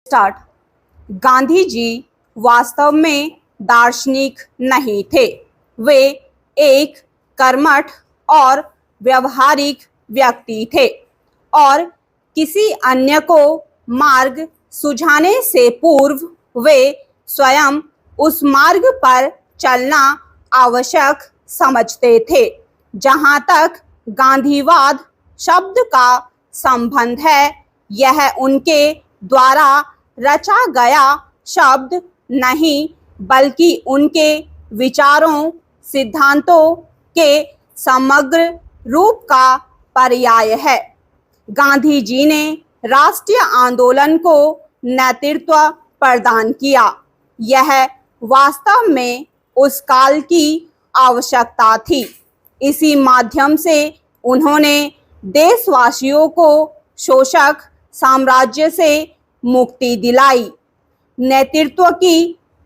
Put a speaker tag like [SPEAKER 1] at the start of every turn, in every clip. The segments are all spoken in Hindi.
[SPEAKER 1] स्टार्ट। गांधी जी वास्तव में दार्शनिक नहीं थे। वे एक कर्मठ और व्यवहारिक व्यक्ति थे और किसी अन्य को मार्ग सुझाने से पूर्व वे स्वयं उस मार्ग पर चलना आवश्यक समझते थे। जहाँ तक गांधीवाद शब्द का संबंध है, यह उनके द्वारा रचा गया शब्द नहीं बल्कि उनके विचारों सिद्धांतों के समग्र रूप का पर्याय है। गांधी जी ने राष्ट्रीय आंदोलन को नेतृत्व प्रदान किया। यह वास्तव में उस काल की आवश्यकता थी। इसी माध्यम से उन्होंने देशवासियों को शोषक साम्राज्य से मुक्ति दिलाई। नेतृत्व की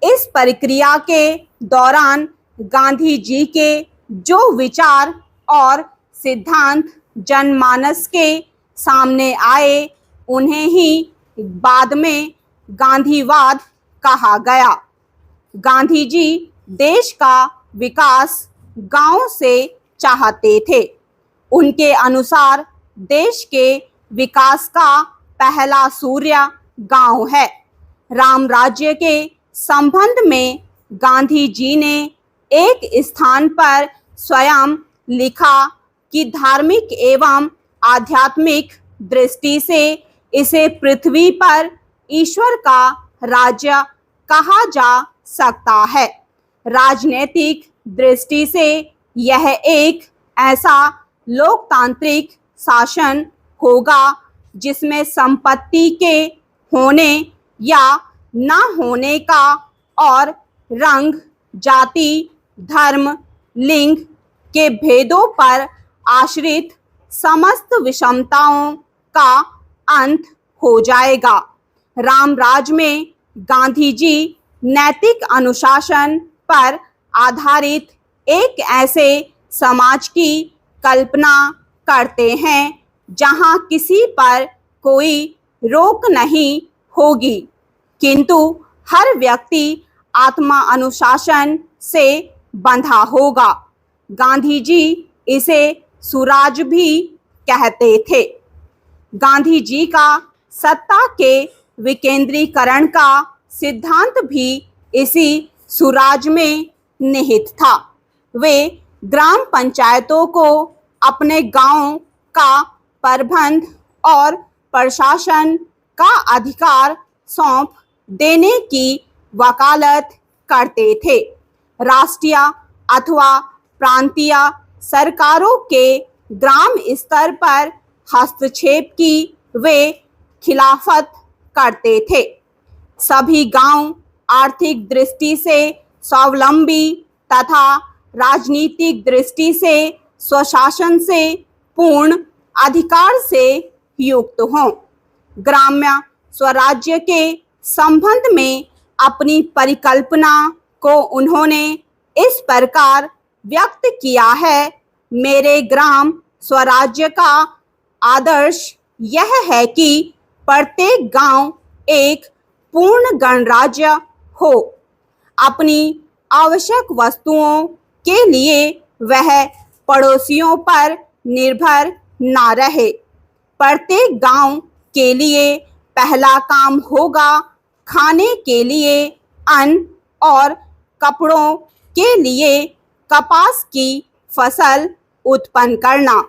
[SPEAKER 1] इस प्रक्रिया के दौरान गांधी जी के जो विचार और सिद्धांत जनमानस के सामने आए, उन्हें ही बाद में गांधीवाद कहा गया। गांधी जी देश का विकास गांव से चाहते थे। उनके अनुसार देश के विकास का पहला सूर्य गांव है। राम राज्य के संबंध में गांधी जी ने एक स्थान पर स्वयं लिखा कि धार्मिक एवं आध्यात्मिक दृष्टि से इसे पृथ्वी पर ईश्वर का राज्य कहा जा सकता है। राजनीतिक दृष्टि से यह एक ऐसा लोकतांत्रिक शासन होगा जिसमें संपत्ति के होने या न होने का और रंग, जाति, धर्म, लिंग के भेदों पर आश्रित समस्त विषमताओं का अंत हो जाएगा। रामराज में गांधी जी नैतिक अनुशासन पर आधारित एक ऐसे समाज की कल्पना करते हैं जहां किसी पर कोई रोक नहीं होगी, किंतु हर व्यक्ति आत्मा अनुशासन से बंधा होगा। गांधी जी इसे सुराज भी कहते थे। गांधी जी का सत्ता के विकेंद्रीकरण का सिद्धांत भी इसी सुराज में निहित था। वे ग्राम पंचायतों को अपने गांव का प्रबंध और प्रशासन का अधिकार सौंप देने की वकालत करते थे। राष्ट्रीय अथवा प्रांतीय सरकारों के ग्राम स्तर पर हस्तक्षेप की वे खिलाफत करते थे। सभी गांव आर्थिक दृष्टि से स्वावलंबी तथा राजनीतिक दृष्टि से स्वशासन से पूर्ण अधिकार से युक्त हों। ग्राम्य स्वराज्य के संबंध में अपनी परिकल्पना को उन्होंने इस प्रकार व्यक्त किया है। मेरे ग्राम स्वराज्य का आदर्श यह है कि प्रत्येक गांव एक पूर्ण गणराज्य हो। अपनी आवश्यक वस्तुओं के लिए वह पड़ोसियों पर निर्भर ना रहे। प्रत्येक गांव के लिए पहला काम होगा खाने के लिए अन्न और कपड़ों के लिए कपास की फसल उत्पन्न करना।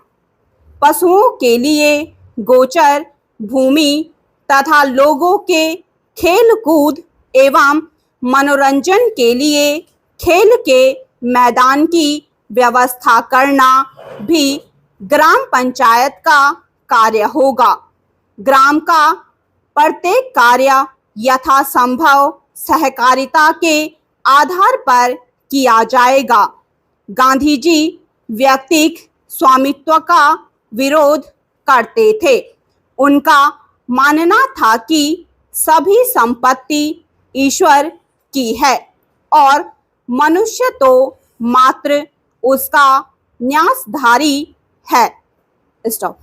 [SPEAKER 1] पशुओं के लिए गोचर भूमि तथा लोगों के खेल कूद एवं मनोरंजन के लिए खेल के मैदान की व्यवस्था करना भी ग्राम पंचायत का कार्य होगा। ग्राम का प्रत्येक कार्य यथासंभव सहकारिता के आधार पर किया जाएगा। गांधी जी व्यक्तिगत स्वामित्व का विरोध करते थे। उनका मानना था कि सभी संपत्ति ईश्वर की है और मनुष्य तो मात्र उसका न्यासधारी है। स्टॉप।